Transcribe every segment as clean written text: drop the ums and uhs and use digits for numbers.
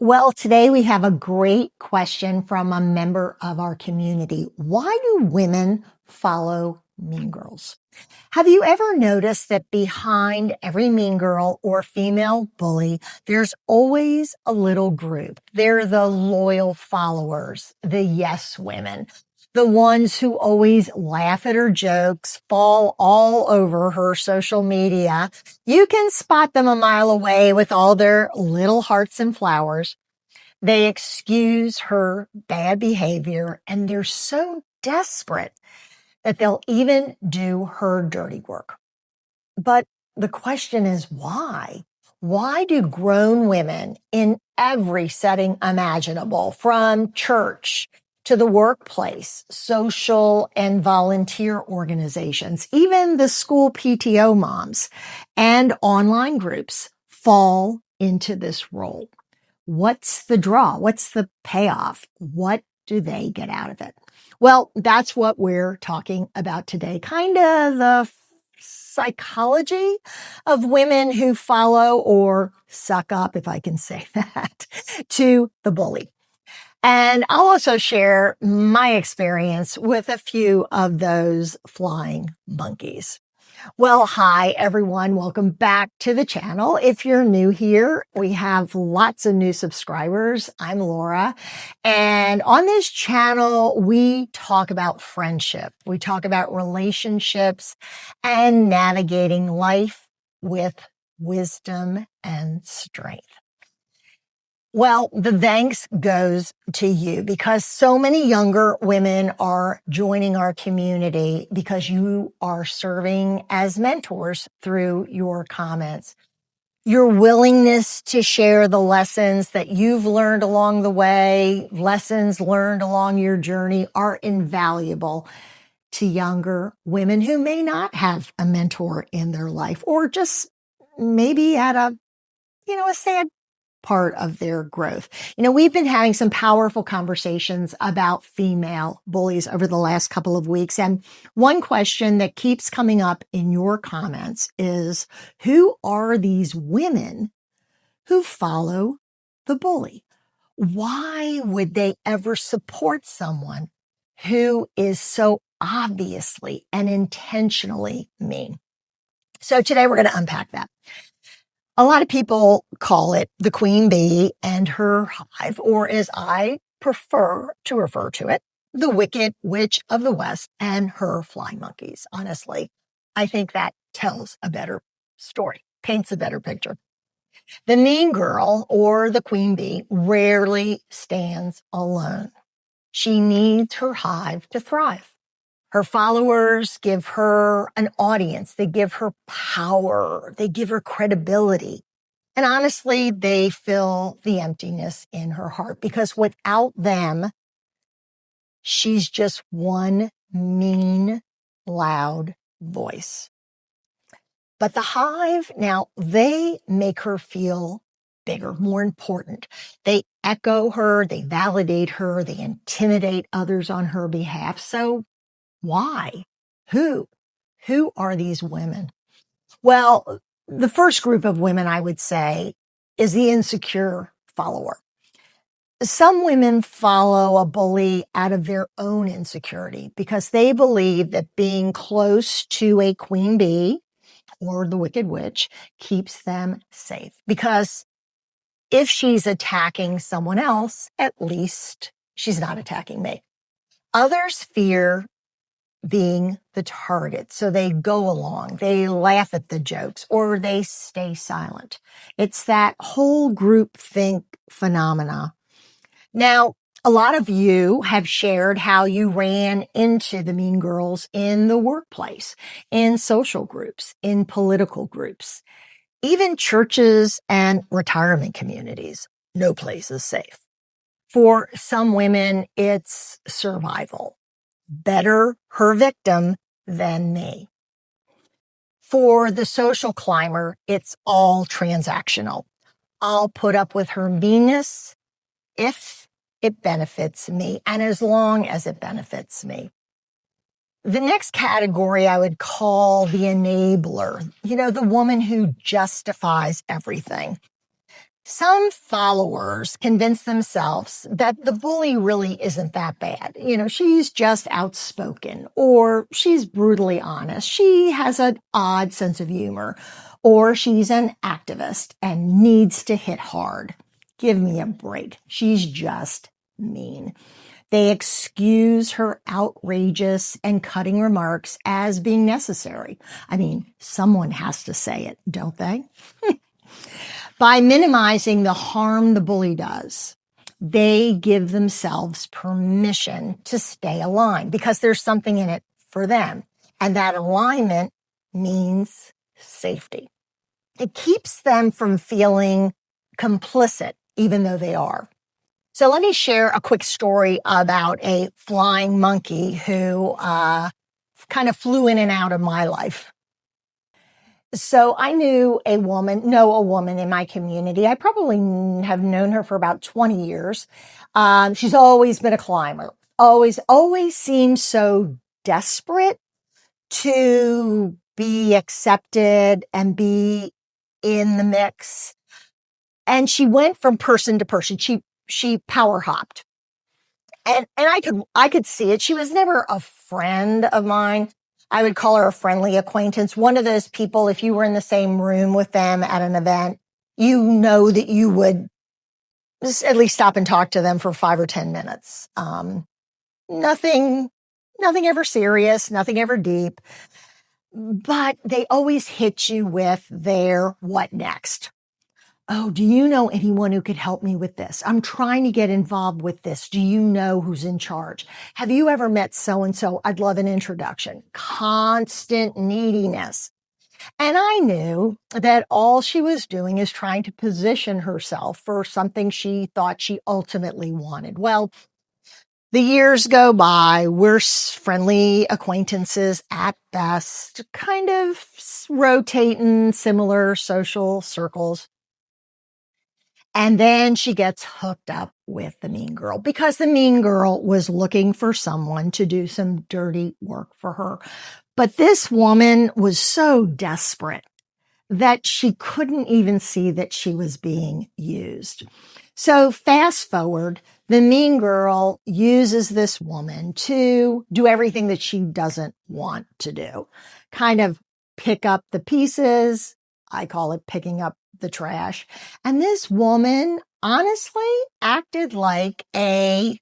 Well, today we have a great question from a member of our community. Why do women follow mean girls? Have you ever noticed that behind every mean girl or female bully, there's always a little group? They're the loyal followers, the yes women, the ones who always laugh at her jokes, fall all over her social media. You can spot them a mile away with all their little hearts and flowers. They excuse her bad behavior and they're so desperate that they'll even do her dirty work. But the question is why? Why do grown women in every setting imaginable, from church to the workplace, social and volunteer organizations, even the school PTO moms and online groups, fall into this role? What's the draw? What's the payoff? What do they get out of it? Well, that's what we're talking about today. Kind of the psychology of women who follow or suck up, if I can say that, to the bully. And I'll also share my experience with a few of those flying monkeys. Well, hi, everyone. Welcome back to the channel. If you're new here, we have lots of new subscribers. I'm Laura. And on this channel, we talk about friendship. We talk about relationships and navigating life with wisdom and strength. Well, the thanks goes to you because so many younger women are joining our community because you are serving as mentors through your comments. Your willingness to share the lessons that you've learned along the way, lessons learned along your journey, are invaluable to younger women who may not have a mentor in their life or just maybe at a sad part of their growth. We've been having some powerful conversations about female bullies over the last couple of weeks. And one question that keeps coming up in your comments is, who are these women who follow the bully? Why would they ever support someone who is so obviously and intentionally mean? So today we're going to unpack that. A lot of people call it the queen bee and her hive, or as I prefer to refer to it, the wicked witch of the West and her flying monkeys. Honestly, I think that tells a better story, paints a better picture. The mean girl or the queen bee rarely stands alone. She needs her hive to thrive. Her followers give her an audience. They give her power. They give her credibility. And honestly, they fill the emptiness in her heart because without them, she's just one mean, loud voice. But the hive, now, they make her feel bigger, more important. They echo her, they validate her, they intimidate others on her behalf. So why? Who? Who are these women? Well, the first group of women, I would say, is the insecure follower. Some women follow a bully out of their own insecurity because they believe that being close to a queen bee or the wicked witch keeps them safe. Because if she's attacking someone else, at least she's not attacking me. Others fear being the target. So they go along, they laugh at the jokes, or they stay silent. It's that whole group think phenomena. Now, a lot of you have shared how you ran into the mean girls in the workplace, in social groups, in political groups, even churches and retirement communities. No place is safe. For some women, it's survival. Better her victim than me. For the social climber, it's all transactional. I'll put up with her meanness if it benefits me and as long as it benefits me. The next category I would call the enabler, the woman who justifies everything. Some followers convince themselves that the bully really isn't that bad. She's just outspoken, or she's brutally honest. She has an odd sense of humor, or she's an activist and needs to hit hard. Give me a break. She's just mean. They excuse her outrageous and cutting remarks as being necessary. I mean, someone has to say it, don't they? By minimizing the harm the bully does, they give themselves permission to stay aligned because there's something in it for them. And that alignment means safety. It keeps them from feeling complicit, even though they are. So let me share a quick story about a flying monkey who kind of flew in and out of my life. So I know a woman in my community. I probably have known her for about 20 years. She's always been a climber, always seems so desperate to be accepted and be in the mix. And she went from person to person. She power hopped. And I could see it. She was never a friend of mine. I would call her a friendly acquaintance. One of those people, if you were in the same room with them at an event, you know that you would just at least stop and talk to them for 5 or 10 minutes. Nothing ever serious, nothing ever deep, but they always hit you with their what next. Oh, do you know anyone who could help me with this? I'm trying to get involved with this. Do you know who's in charge? Have you ever met so-and-so? I'd love an introduction. Constant neediness. And I knew that all she was doing is trying to position herself for something she thought she ultimately wanted. Well, the years go by. We're friendly acquaintances at best, kind of rotating similar social circles. And then she gets hooked up with the mean girl because the mean girl was looking for someone to do some dirty work for her. But this woman was so desperate that she couldn't even see that she was being used. So fast forward, the mean girl uses this woman to do everything that she doesn't want to do. Kind of pick up the pieces. I call it picking up the trash. And this woman honestly acted like a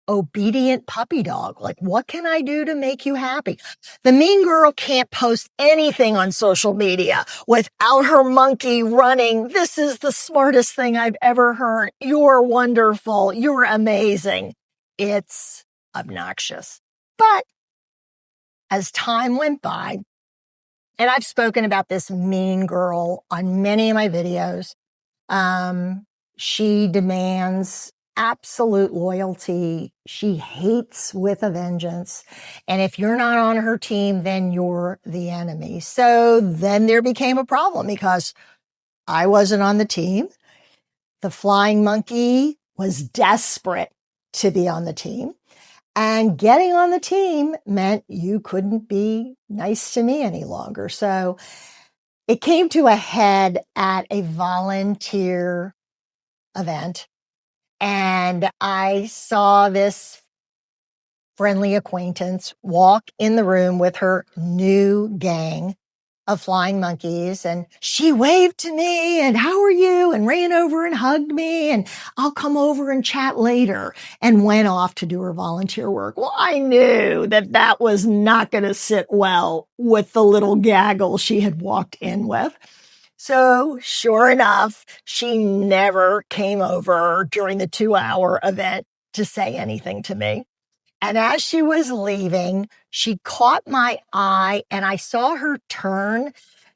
obedient puppy dog. Like, what can I do to make you happy? The mean girl can't post anything on social media without her monkey running. This is the smartest thing I've ever heard. You're wonderful. You're amazing. It's obnoxious. But as time went by, and I've spoken about this mean girl on many of my videos, she demands absolute loyalty. She hates with a vengeance. And if you're not on her team, then you're the enemy. So then there became a problem because I wasn't on the team. The flying monkey was desperate to be on the team. And getting on the team meant you couldn't be nice to me any longer. So it came to a head at a volunteer event. And I saw this friendly acquaintance walk in the room with her new gang of flying monkeys. And she waved to me and how are you? And ran over and hugged me and I'll come over and chat later and went off to do her volunteer work. Well, I knew that that was not going to sit well with the little gaggle she had walked in with. So sure enough, she never came over during the 2-hour event to say anything to me. And as she was leaving, she caught my eye and I saw her turn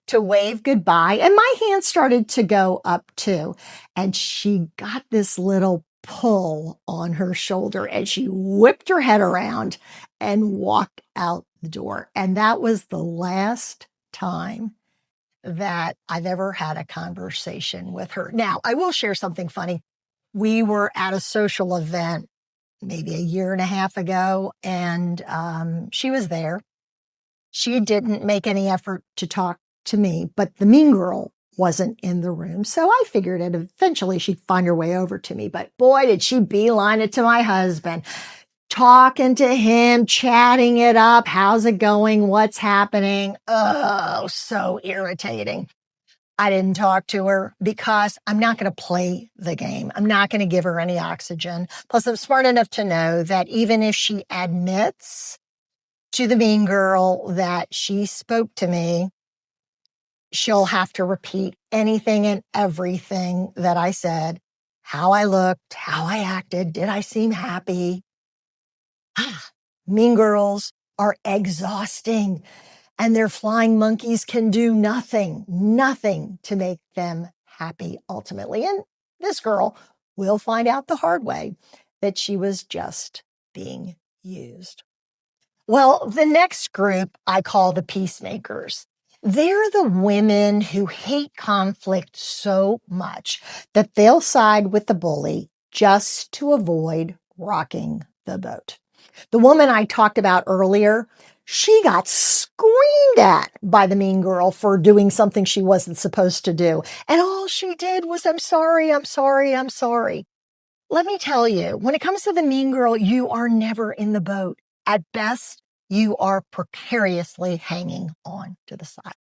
to wave goodbye. And my hand started to go up too. And she got this little pull on her shoulder and she whipped her head around and walked out the door. And that was the last time that I've ever had a conversation with her. Now, I will share something funny. We were at a social event maybe a year and a half ago, and she was there. She didn't make any effort to talk to me, but the mean girl wasn't in the room. So I figured it eventually she'd find her way over to me. But boy, did she beeline it to my husband, talking to him, chatting it up. How's it going? What's happening? Oh, so irritating. I didn't talk to her because I'm not going to play the game. I'm not going to give her any oxygen. Plus, I'm smart enough to know that even if she admits to the mean girl that she spoke to me, she'll have to repeat anything and everything that I said, how I looked, how I acted, did I seem happy? Mean girls are exhausting, and their flying monkeys can do nothing to make them happy ultimately. And this girl will find out the hard way that she was just being used. Well, the next group I call the peacemakers. They're the women who hate conflict so much that they'll side with the bully just to avoid rocking the boat. The woman I talked about earlier, she got screamed at by the mean girl for doing something she wasn't supposed to do. And all she did was, I'm sorry, I'm sorry, I'm sorry. Let me tell you, when it comes to the mean girl, you are never in the boat. At best, you are precariously hanging on to the side.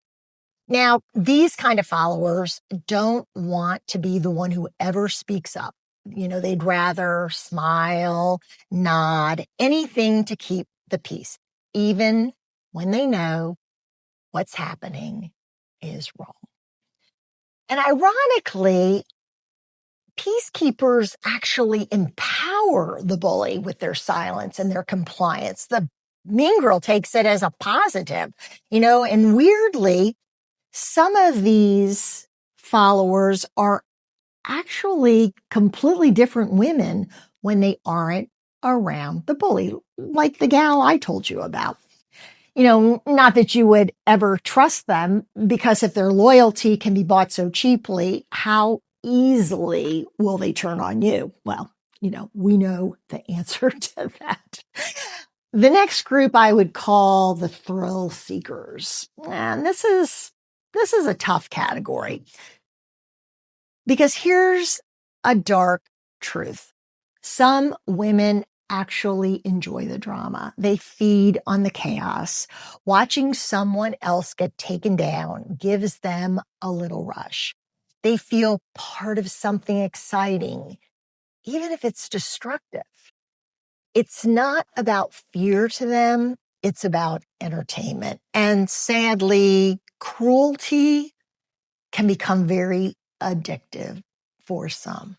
Now, these kind of followers don't want to be the one who ever speaks up. They'd rather smile, nod, anything to keep the peace, even when they know what's happening is wrong. And ironically, peacekeepers actually empower the bully with their silence and their compliance. The mean girl takes it as a positive, and weirdly, some of these followers are actually completely different women when they aren't around the bully, like the gal I told you about. Not that you would ever trust them, because if their loyalty can be bought so cheaply, how easily will they turn on you? Well, we know the answer to that. The next group I would call the thrill seekers. And this is a tough category, because here's a dark truth. Some women actually enjoy the drama. They feed on the chaos. Watching someone else get taken down gives them a little rush. They feel part of something exciting, even if it's destructive. It's not about fear to them. It's about entertainment. And sadly, cruelty can become very addictive for some.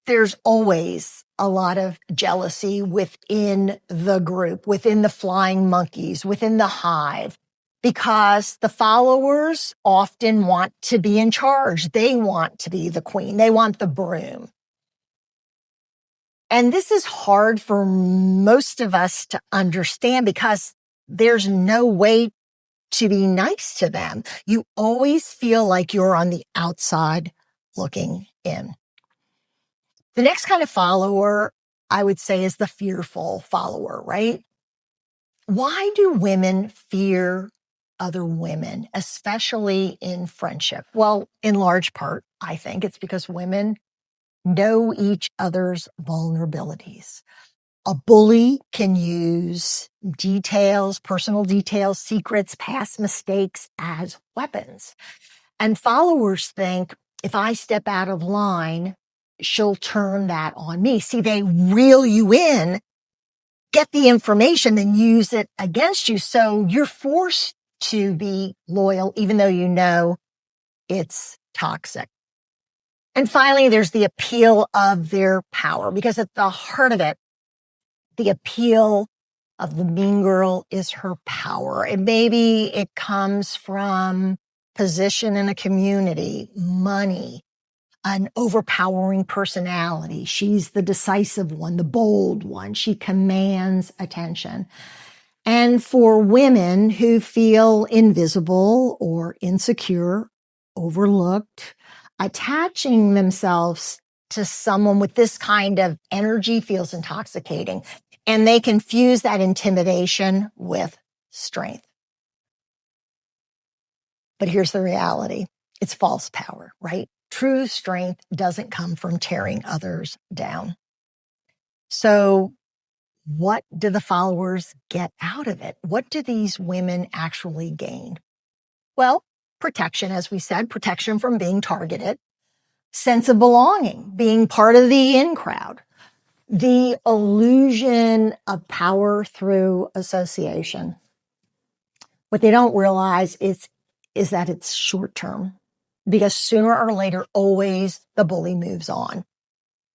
There's always a lot of jealousy within the group, within the flying monkeys, within the hive, because the followers often want to be in charge. They want to be the queen. They want the broom. And this is hard for most of us to understand, because there's no way to be nice to them. You always feel like you're on the outside looking in. The next kind of follower, I would say, is the fearful follower, right? Why do women fear other women, especially in friendship? Well, in large part, I think it's because women know each other's vulnerabilities. A bully can use details, personal details, secrets, past mistakes as weapons. And followers think, if I step out of line, she'll turn that on me. See, they reel you in, get the information, then use it against you. So you're forced to be loyal, even though you know it's toxic. And finally, there's the appeal of their power, because at the heart of it, the appeal of the mean girl is her power. And maybe it comes from position in a community, money, an overpowering personality. She's the decisive one, the bold one. She commands attention. And for women who feel invisible or insecure, overlooked, attaching themselves to someone with this kind of energy feels intoxicating. And they confuse that intimidation with strength. But here's the reality. It's false power, right? True strength doesn't come from tearing others down. So what do the followers get out of it? What do these women actually gain? Well, protection, as we said, protection from being targeted, sense of belonging, being part of the in crowd, the illusion of power through association. What they don't realize is that it's short term, because sooner or later, always the bully moves on.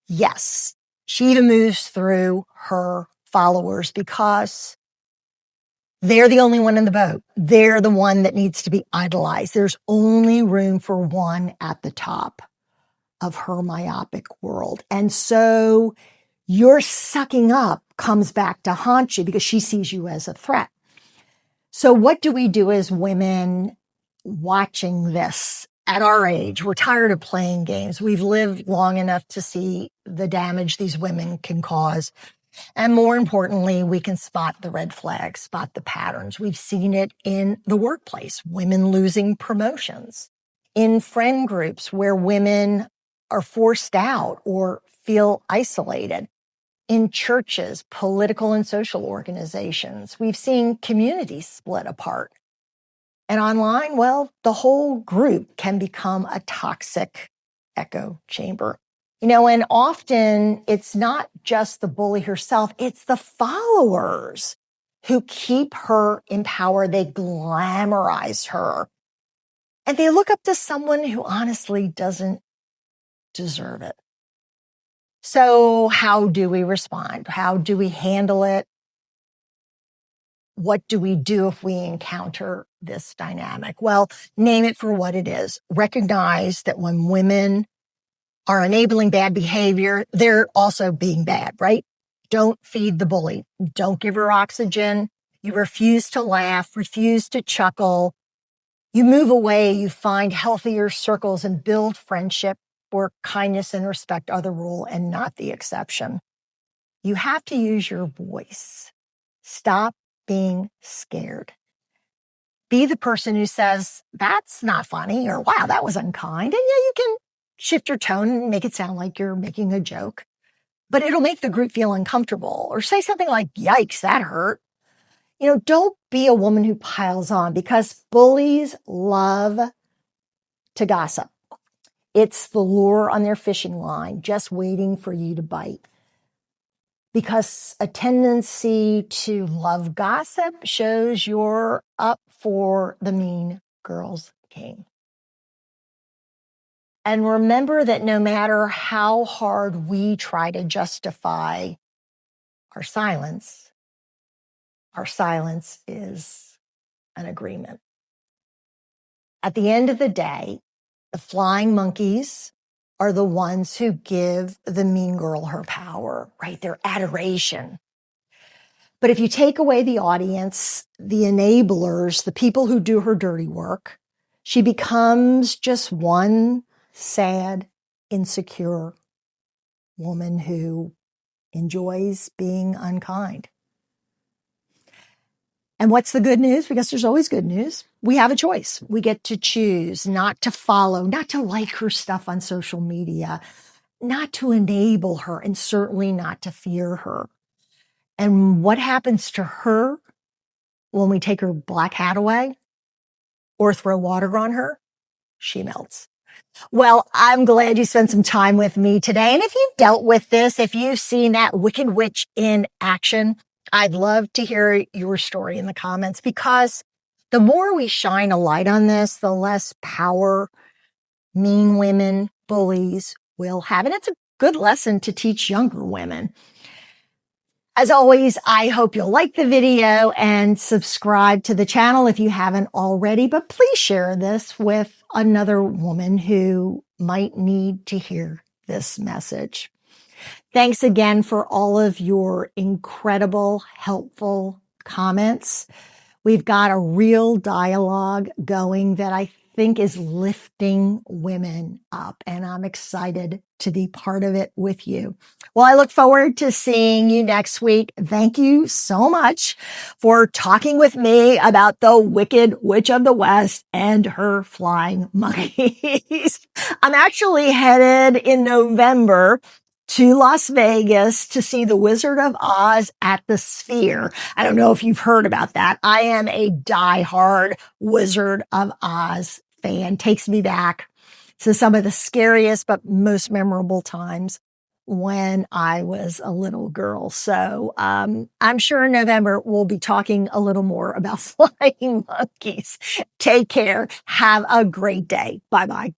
Yes, she even moves through her followers because they're the only one in the boat. They're the one that needs to be idolized. There's only room for one at the top of her myopic world. And so your sucking up comes back to haunt you because she sees you as a threat. So what do we do as women watching this at our age? We're tired of playing games. We've lived long enough to see the damage these women can cause. And more importantly, we can spot the red flags, spot the patterns. We've seen it in the workplace, women losing promotions, in friend groups where women are forced out or feel isolated, in churches, political and social organizations. We've seen communities split apart. And online, well, the whole group can become a toxic echo chamber. And often it's not just the bully herself, it's the followers who keep her in power. They glamorize her. And they look up to someone who honestly doesn't deserve it. So how do we respond? How do we handle it? What do we do if we encounter this dynamic? Well, name it for what it is. Recognize that when women are enabling bad behavior, they're also being bad, right? Don't feed the bully. Don't give her oxygen. You refuse to laugh, refuse to chuckle. You move away, you find healthier circles and build friendship where kindness and respect are the rule and not the exception. You have to use your voice. Stop being scared. Be the person who says, that's not funny, or wow, that was unkind. And yeah, you can shift your tone and make it sound like you're making a joke, but it'll make the group feel uncomfortable. Or say something like, yikes, that hurt. Don't be a woman who piles on, because bullies love to gossip. It's the lure on their fishing line, just waiting for you to bite. Because a tendency to love gossip shows you're up for the mean girls game. And remember that no matter how hard we try to justify our silence is an agreement. At the end of the day, the flying monkeys are the ones who give the mean girl her power, right? Their adoration. But if you take away the audience, the enablers, the people who do her dirty work, she becomes just one sad, insecure woman who enjoys being unkind. And what's the good news? Because there's always good news. We have a choice. We get to choose not to follow, not to like her stuff on social media, not to enable her, and certainly not to fear her. And what happens to her when we take her black hat away or throw water on her? She melts. Well, I'm glad you spent some time with me today. And if you've dealt with this, if you've seen that wicked witch in action, I'd love to hear your story in the comments, because the more we shine a light on this, the less power mean women, bullies will have. And it's a good lesson to teach younger women. As always, I hope you'll like the video and subscribe to the channel if you haven't already, but please share this with another woman who might need to hear this message. Thanks again for all of your incredible, helpful comments. We've got a real dialogue going that I think is lifting women up, and I'm excited to be part of it with you. Well, I look forward to seeing you next week. Thank you so much for talking with me about the Wicked Witch of the West and her flying monkeys. I'm actually headed in November to Las Vegas to see the Wizard of Oz at the Sphere. I don't know if you've heard about that. I am a diehard Wizard of Oz fan. Takes me back to some of the scariest but most memorable times when I was a little girl. So I'm sure in November we'll be talking a little more about flying monkeys. Take care. Have a great day. Bye bye.